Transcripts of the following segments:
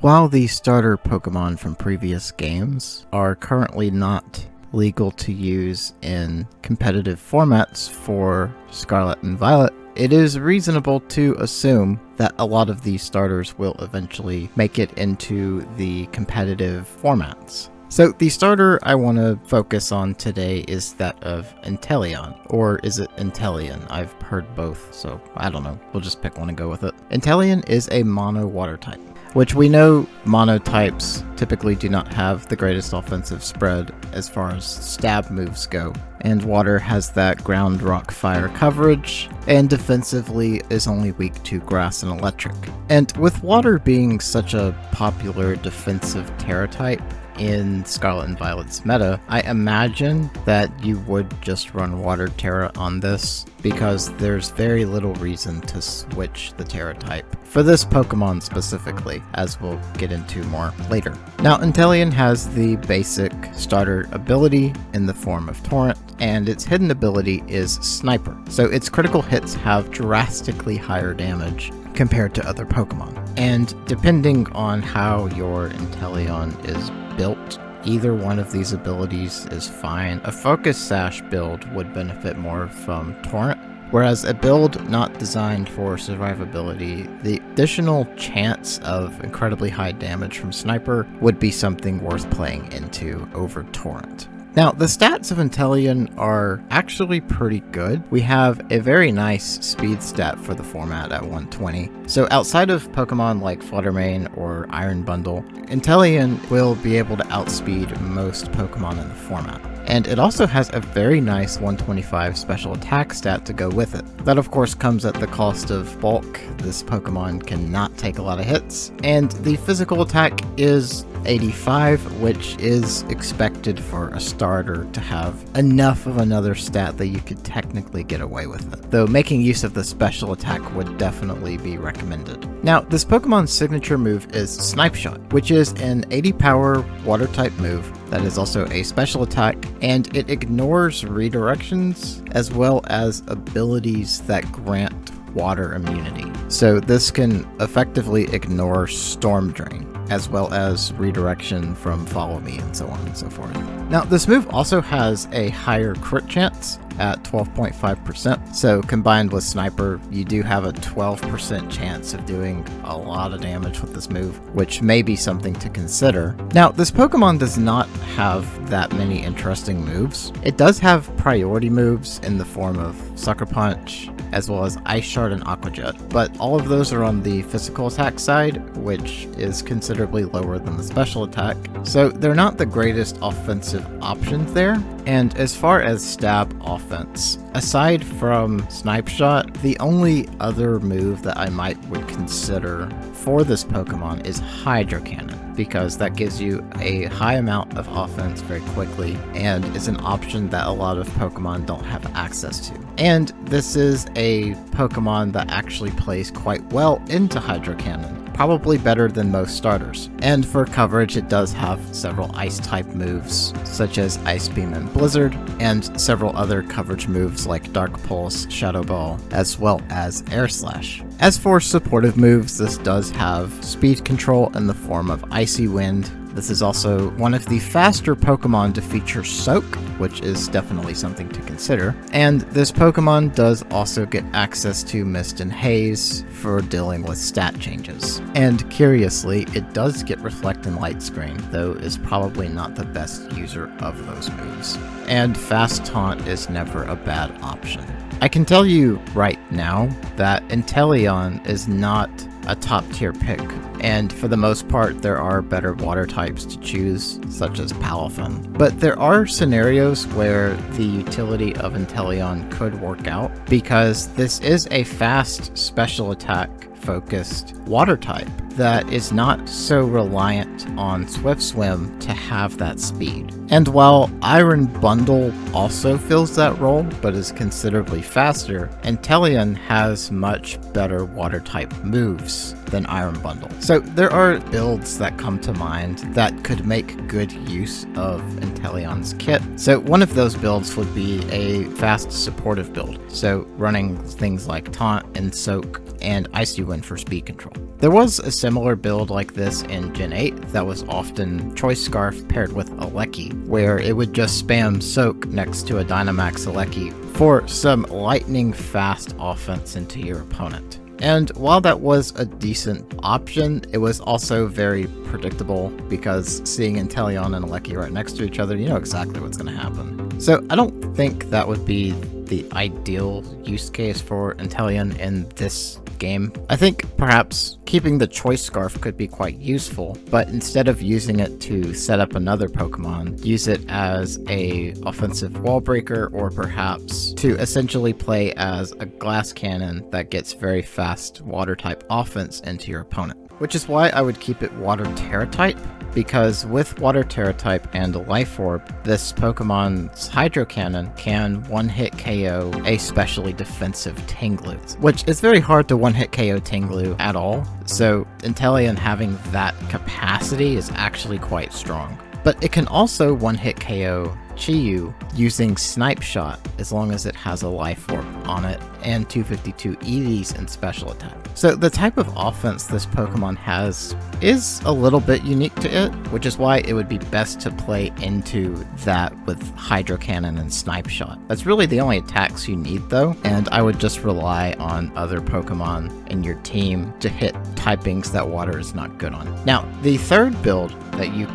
While the starter Pokemon from previous games are currently not legal to use in competitive formats for Scarlet and Violet, it is reasonable to assume that a lot of these starters will eventually make it into the competitive formats. So the starter I want to focus on today is that of Inteleon, or is it Inteleon? I've heard both, so I don't know. We'll just pick one and go with it. Inteleon is a mono water type, which we know mono types typically do not have the greatest offensive spread as far as stab moves go, and water has that ground, rock, fire coverage, and defensively is only weak to grass and electric. And with water being such a popular defensive Terra type in Scarlet and Violet's meta, I imagine that you would just run Water Terra on this, because there's very little reason to switch the Terra type for this Pokemon specifically, as we'll get into more later. Now, Inteleon has the basic starter ability in the form of Torrent, and its hidden ability is Sniper, so its critical hits have drastically higher damage compared to other Pokemon. And depending on how your Inteleon is built, either one of these abilities is fine. A Focus Sash build would benefit more from Torrent, whereas a build not designed for survivability, the additional chance of incredibly high damage from Sniper would be something worth playing into over Torrent. Now, the stats of Inteleon are actually pretty good. We have a very nice speed stat for the format at 120. So outside of Pokemon like Fluttermane or Iron Bundle, Inteleon will be able to outspeed most Pokemon in the format. And it also has a very nice 125 special attack stat to go with it. That of course comes at the cost of bulk. This Pokemon cannot take a lot of hits. And the physical attack is 85, which is expected for a starter to have enough of another stat that you could technically get away with it, though making use of the special attack would definitely be recommended. Now, this Pokemon's signature move is Snipe Shot, which is an 80 power water type move that is also a special attack, and it ignores redirections as well as abilities that grant water immunity. So this can effectively ignore Storm Drain, as well as redirection from Follow Me and so on and so forth. Now, this move also has a higher crit chance at 12.5%, so combined with Sniper, you do have a 12% chance of doing a lot of damage with this move, which may be something to consider. Now, this Pokemon does not have that many interesting moves. It does have priority moves in the form of Sucker Punch, as well as Ice Shard and Aqua Jet, but all of those are on the physical attack side, which is considerably lower than the special attack, so they're not the greatest offensive options there. And as far as stab offense, aside from Snipe Shot, the only other move that I would consider for this Pokemon is Hydro Cannon, because that gives you a high amount of offense very quickly and is an option that a lot of Pokemon don't have access to. And this is a Pokemon that actually plays quite well into Hydro Cannon, probably better than most starters. And for coverage, it does have several ice type moves, such as Ice Beam and Blizzard, and several other coverage moves like Dark Pulse, Shadow Ball, as well as Air Slash. As for supportive moves, this does have speed control in the form of Icy Wind. This is also one of the faster Pokemon to feature Soak, which is definitely something to consider. And this Pokemon does also get access to Mist and Haze for dealing with stat changes. And curiously, it does get Reflect and Light Screen, though is probably not the best user of those moves. And Fast Taunt is never a bad option. I can tell you right now that Inteleon is not a top tier pick, and for the most part there are better water types to choose, such as Palafin. But there are scenarios where the utility of Inteleon could work out, because this is a fast special attack focused water type that is not so reliant on Swift Swim to have that speed. And while Iron Bundle also fills that role, but is considerably faster, Inteleon has much better water type moves than Iron Bundle. So there are builds that come to mind that could make good use of Inteleon's kit. So one of those builds would be a fast supportive build, so running things like Taunt and Soak and Icy Wind win for speed control. There was a similar build like this in Gen 8 that was often Choice Scarf paired with Aleki, where it would just spam Soak next to a Dynamax Aleki for some lightning fast offense into your opponent. And while that was a decent option, it was also very predictable because seeing Inteleon and Aleki right next to each other, you know exactly what's going to happen. So I don't think that would be the ideal use case for Inteleon in this game. I think perhaps keeping the Choice Scarf could be quite useful, but instead of using it to set up another Pokemon, use it as a offensive wall breaker, or perhaps to essentially play as a glass cannon that gets very fast water type offense into your opponent. Which is why I would keep it Water Terra type, because with Water Terra type and a Life Orb, this Pokemon's Hydro Cannon can one-hit KO a specially defensive Tinglu, which is very hard to one-hit KO Tinglu at all, so Inteleon having that capacity is actually quite strong. But it can also one-hit KO Chi-Yu using Snipe Shot as long as it has a Life Orb on it and 252 EVs in special attack. So the type of offense this Pokemon has is a little bit unique to it, which is why it would be best to play into that with Hydro Cannon and Snipe Shot. That's really the only attacks you need though, and I would just rely on other Pokemon in your team to hit typings that water is not good on. Now, the third build that you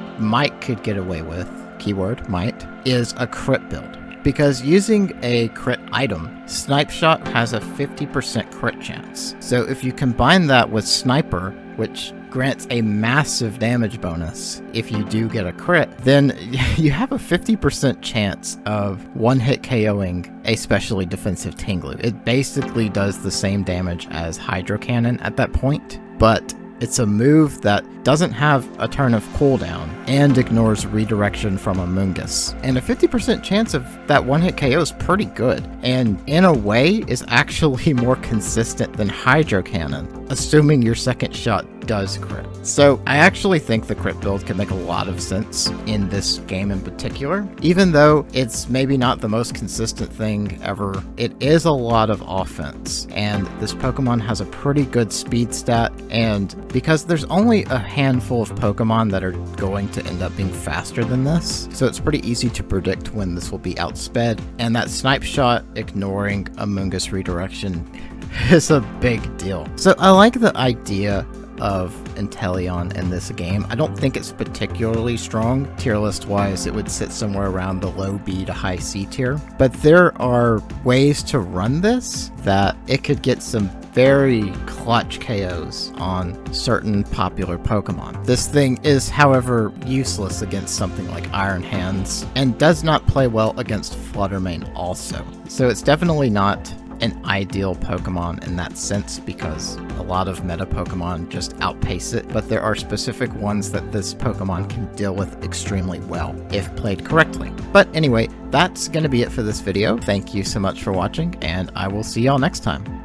could get away with, keyword might, is a crit build. Because using a crit item, Snipe Shot has a 50% crit chance. So if you combine that with Sniper, which grants a massive damage bonus if you do get a crit, then you have a 50% chance of one-hit KOing a specially defensive Tinglu. It basically does the same damage as Hydro Cannon at that point, but it's a move that doesn't have a turn of cooldown and ignores redirection from Amoonguss. And a 50% chance of that one-hit KO is pretty good, and in a way is actually more consistent than Hydro Cannon, assuming your second shot does crit. So I actually think the crit build can make a lot of sense in this game in particular. Even though it's maybe not the most consistent thing ever, it is a lot of offense, and this Pokemon has a pretty good speed stat, and because there's only a handful of Pokemon that are going to end up being faster than this, so it's pretty easy to predict when this will be outsped, and that Snipe Shot ignoring Amoonguss redirection is a big deal. So I like the idea of Inteleon in this game. I don't think it's particularly strong. Tier list wise, it would sit somewhere around the low B to high C tier. But there are ways to run this that it could get some very clutch KOs on certain popular Pokemon. This thing is, however, useless against something like Iron Hands, and does not play well against Fluttermane also. So it's definitely not an ideal Pokemon in that sense, because a lot of meta Pokemon just outpace it, but there are specific ones that this Pokemon can deal with extremely well if played correctly. But anyway, that's going to be it for this video. Thank you so much for watching, and I will see y'all next time.